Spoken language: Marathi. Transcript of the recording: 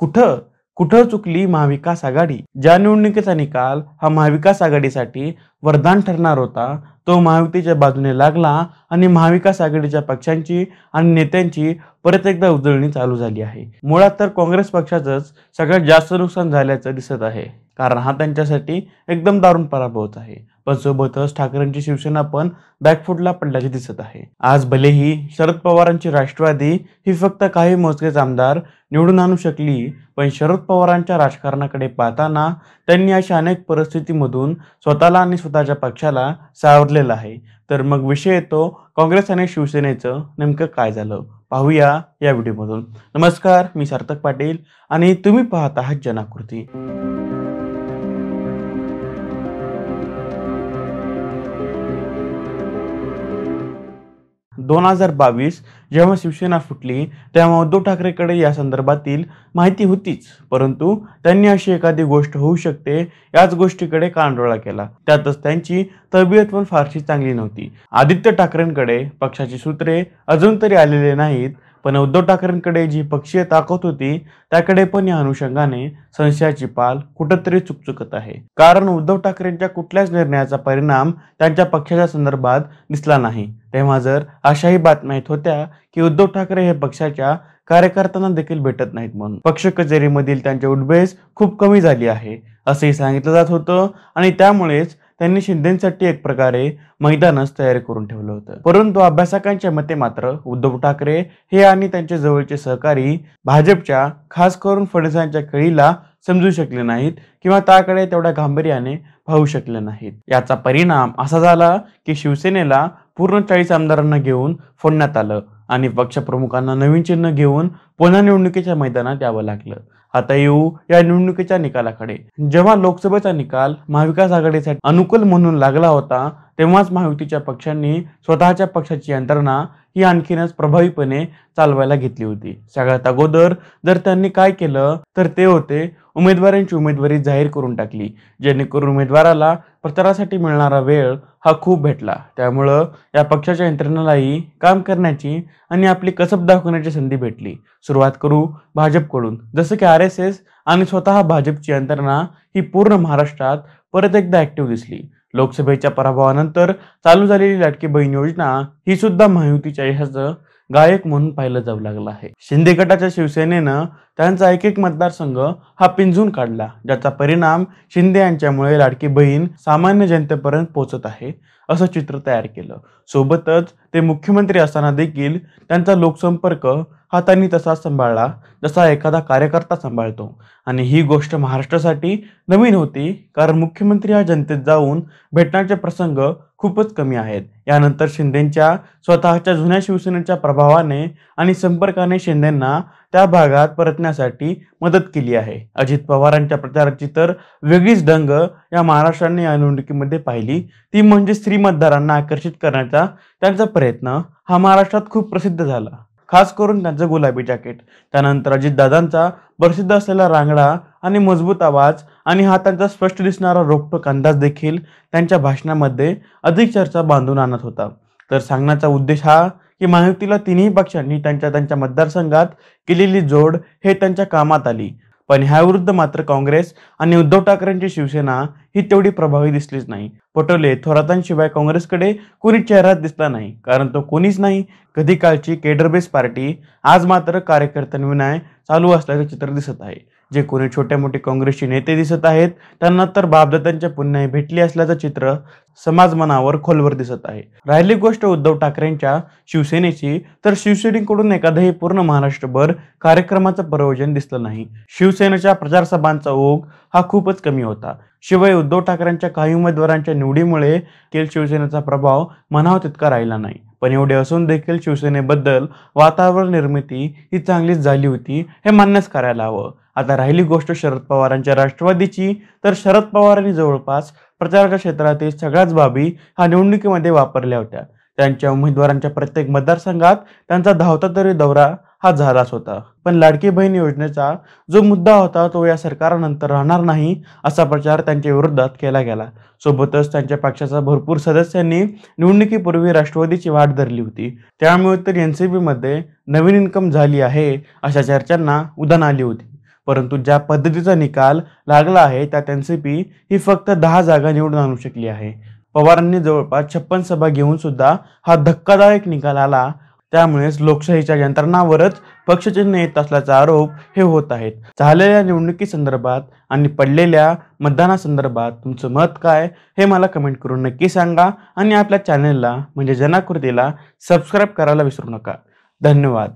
कुठं कुठं चुकली महाविकास आघाडी? ज्या निवडणुकीचा निकाल हा महाविकास आघाडीसाठी वरदान ठरणार होता, तो महायुतीच्या बाजूने लागला आणि महाविकास आघाडीच्या पक्षांची आणि नेत्यांची परत एकदा उजळणी चालू झाली आहे. मुळात तर काँग्रेस पक्षाचंच सगळ्यात जास्त नुकसान झाल्याचं दिसत आहे, कारण हा त्यांच्यासाठी एकदम दारुण पराभवच आहे. पण सोबतच ठाकरेंची शिवसेना पण बॅकफुटला पडल्याचे दिसत आहे. आज भलेही शरद पवारांची राष्ट्रवादी ही फक्त काही मोजकेच आमदार निवडून आणू शकली, पण शरद पवारांच्या राजकारणाकडे पाहताना त्यांनी अशा अनेक परिस्थितीमधून स्वतःला आणि स्वतःच्या पक्षाला सावरलेलं आहे. तर मग विषय येतो काँग्रेस आणि शिवसेनेचं नेमकं काय झालं, पाहूया या व्हिडिओमधून. नमस्कार, मी सार्थक पाटील आणि तुम्ही पाहत आहात जनाकृती. 2022 जेव्हा शिवसेना फुटली तेव्हा उद्धव ठाकरेकडे या संदर्भातील माहिती होतीच, परंतु त्यांनी अशी एखादी गोष्ट होऊ शकते याच गोष्टीकडे कानडोळा केला. त्यातच त्यांची तब्येत पण फारशी चांगली नव्हती. आदित्य ठाकरेंकडे पक्षाची सूत्रे अजून तरी आलेले नाहीत, पण उद्धव ठाकरेंकडे जी पक्षीय ताकद होती त्याकडे पण या अनुषंगाने संशयाची पाल कुठंतरी चुकचुकत आहे. कारण उद्धव ठाकरेंच्या कुठल्याच निर्णयाचा परिणाम त्यांच्या पक्षाच्या संदर्भात दिसला नाही. तेव्हा जर अशाही बातम्या येत होत्या की उद्धव ठाकरे हे पक्षाच्या कार्यकर्त्यांना देखील भेटत नाहीत, म्हणून पक्ष कचेरीमधील त्यांची उठबेस खूप कमी झाली आहे असंही सांगितलं जात होतं आणि त्यामुळेच त्यांनी शिंदेसाठी एक प्रकारे मैदानच तयार करून ठेवलं होतं. परंतु अभ्यासकांच्या मते मात्र उद्धव ठाकरे हे आणि त्यांचे जवळचे सहकारी भाजपच्या, खास करून फडणवीसांच्या कळीला समजू शकले नाहीत किंवा त्याकडे तेवढ्या गांभीर्याने पाहू शकले नाहीत. याचा परिणाम असा झाला की शिवसेनेला पूर्ण 40 आमदारांना घेऊन फोडण्यात आलं आणि पक्षप्रमुखांना नवीन चिन्ह घेऊन पुन्हा निवडणुकीच्या मैदानात यावं लागलं. आता येऊ या निवडणुकीच्या निकालाकडे. जेव्हा लोकसभेचा निकाल महाविकास आघाडीसाठी अनुकूल म्हणून लागला होता, तेव्हाच महायुतीच्या पक्षांनी स्वतःच्या पक्षाची यंत्रणा ही आणखीनच प्रभावीपणे चालवायला घेतली होती. सगळ्यात अगोदर जर त्यांनी काय केलं तर ते होते उमेदवारांची उमेदवारी जाहीर करून टाकली, जेणेकरून उमेदवाराला प्रचारासाठी मिळणारा वेळ हा खूप भेटला. त्यामुळं या पक्षाच्या यंत्रणेलाही काम करण्याची आणि आपली कसब दाखवण्याची संधी भेटली. सुरुवात करू भाजपकडून. जसं की RSS आणि स्वतः भाजपची यंत्रणा ही पूर्ण महाराष्ट्रात परत एकदा ऍक्टिव्ह दिसली. लोकसभेच्या पराभवानंतर चालू झालेली लाडकी बहीण योजना ही सुद्धा महायुतीच्या यशाचं गायक म्हणून पाहिलं जाऊ लागलं आहे. शिंदे गटाच्या शिवसेनेनं त्यांचा एक मतदारसंघ हा पिंजून काढला, ज्याचा परिणाम शिंदे यांच्यामुळे लाडकी बहीण सामान्य जनतेपर्यंत पोहोचत आहे असं चित्र तयार केलं. सोबतच ते मुख्यमंत्री असताना देखील त्यांचा लोकसंपर्क हा त्यांनी तसाच सांभाळला जसा एखादा कार्यकर्ता सांभाळतो. आणि ही गोष्ट महाराष्ट्रासाठी नवीन होती, कारण मुख्यमंत्री हा जनतेत जाऊन भेटण्याचे प्रसंग खूपच कमी आहेत. यानंतर शिंदेच्या स्वतःच्या जुन्या शिवसेनेच्या प्रभावाने आणि संपर्काने शिंदेंना त्या भागात परतण्यासाठी मदत केली आहे. अजित पवारांच्या प्रचाराची तर वेगळीच ढंग या महाराष्ट्राने या निवडणुकीमध्ये पाहिली. ती म्हणजे स्त्री मतदारांना आकर्षित करण्याचा त्यांचा प्रयत्न हा महाराष्ट्रात खूप प्रसिद्ध झाला, खास करून त्यांचं गुलाबी जॅकेट. त्यानंतर अजितदादांचा प्रसिद्ध असलेला रांगडा आणि मजबूत आवाज आणि हा त्यांचा स्पष्ट दिसणारा रोखठोक अंदाज देखील त्यांच्या भाषणामध्ये अधिक चर्चा बांधून आणत होता. तर सांगण्याचा उद्देश हा की महायुतीला तिन्ही पक्षांनी त्यांच्या मतदारसंघात केलेली जोड हे त्यांच्या कामात आली. पण ह्याविरुद्ध मात्र काँग्रेस आणि उद्धव ठाकरेंची शिवसेना ही तेवढी प्रभावी दिसलीच नाही. पटोले थोरातांशिवाय काँग्रेसकडे कोणी चेहराच दिसला नाही, कारण तो कोणीच नाही. कधी काळची केडर बेस पार्टी आज मात्र कार्यकर्त्यांविना चालू असल्याचे चित्र दिसत आहे. जे कोणी छोटे मोठे काँग्रेसचे नेते दिसत आहेत त्यांना तर बापदादांच्या पुण्याही भेटली असल्याचं चित्र समाज मनावर खोलवर दिसत आहे. राहिली गोष्ट उद्धव ठाकरेंच्या शिवसेनेची, तर शिवसेनेकडून एखादंही पूर्ण महाराष्ट्रभर कार्यक्रमाचं प्रयोजन दिसलं नाही. शिवसेनेच्या प्रचारसभांचा ओघ हा खूपच कमी होता. शिवाय उद्धव ठाकरेंच्या काही उमेदवारांच्या निवडीमुळे शिवसेनेचा प्रभाव म्हणावा तितका राहिला नाही. पण एवढे असून देखील शिवसेनेबद्दल वातावरण निर्मिती ही चांगलीच झाली होती हे मान्यच करायला हवं. आता राहिली गोष्ट शरद पवारांच्या राष्ट्रवादीची, तर शरद पवारांनी जवळपास प्रचाराच्या क्षेत्रातील सगळ्याच बाबी हा निवडणुकीमध्ये वापरल्या होत्या. त्यांच्या उमेदवारांच्या प्रत्येक मतदारसंघात त्यांचा धावता तरी दौरा हा झालाच होता. पण लाडकी बहीण योजनेचा जो मुद्दा होता तो या सरकारनंतर राहणार नाही असा प्रचार त्यांच्या विरोधात केला गेला. सोबतच त्यांच्या पक्षाच्या भरपूर सदस्यांनी निवडणुकीपूर्वी राष्ट्रवादीची वाट धरली होती. त्यामुळे तर NCP मध्ये नवीन इन्कम झाली आहे अशा चर्चांना उधाण आली होती. परंतु ज्या पद्धतीचा निकाल लागला आहे त्यात एनसीपी ही फक्त 10 जागा निवडून आणू शकली आहे. पवारांनी जवळपास 56 सभा घेऊन सुद्धा हा धक्कादायक निकाल आला. त्यामुळेच लोकशाहीच्या यंत्रणांवरच पक्षचिन्ह येत असल्याचा आरोप हे होत आहेत. झालेल्या निवडणुकीसंदर्भात आणि पडलेल्या मतदानासंदर्भात तुमचं मत काय हे मला कमेंट करून नक्की सांगा आणि आपल्या चॅनलला म्हणजे जनाकृतीला सबस्क्राईब करायला विसरू नका. धन्यवाद.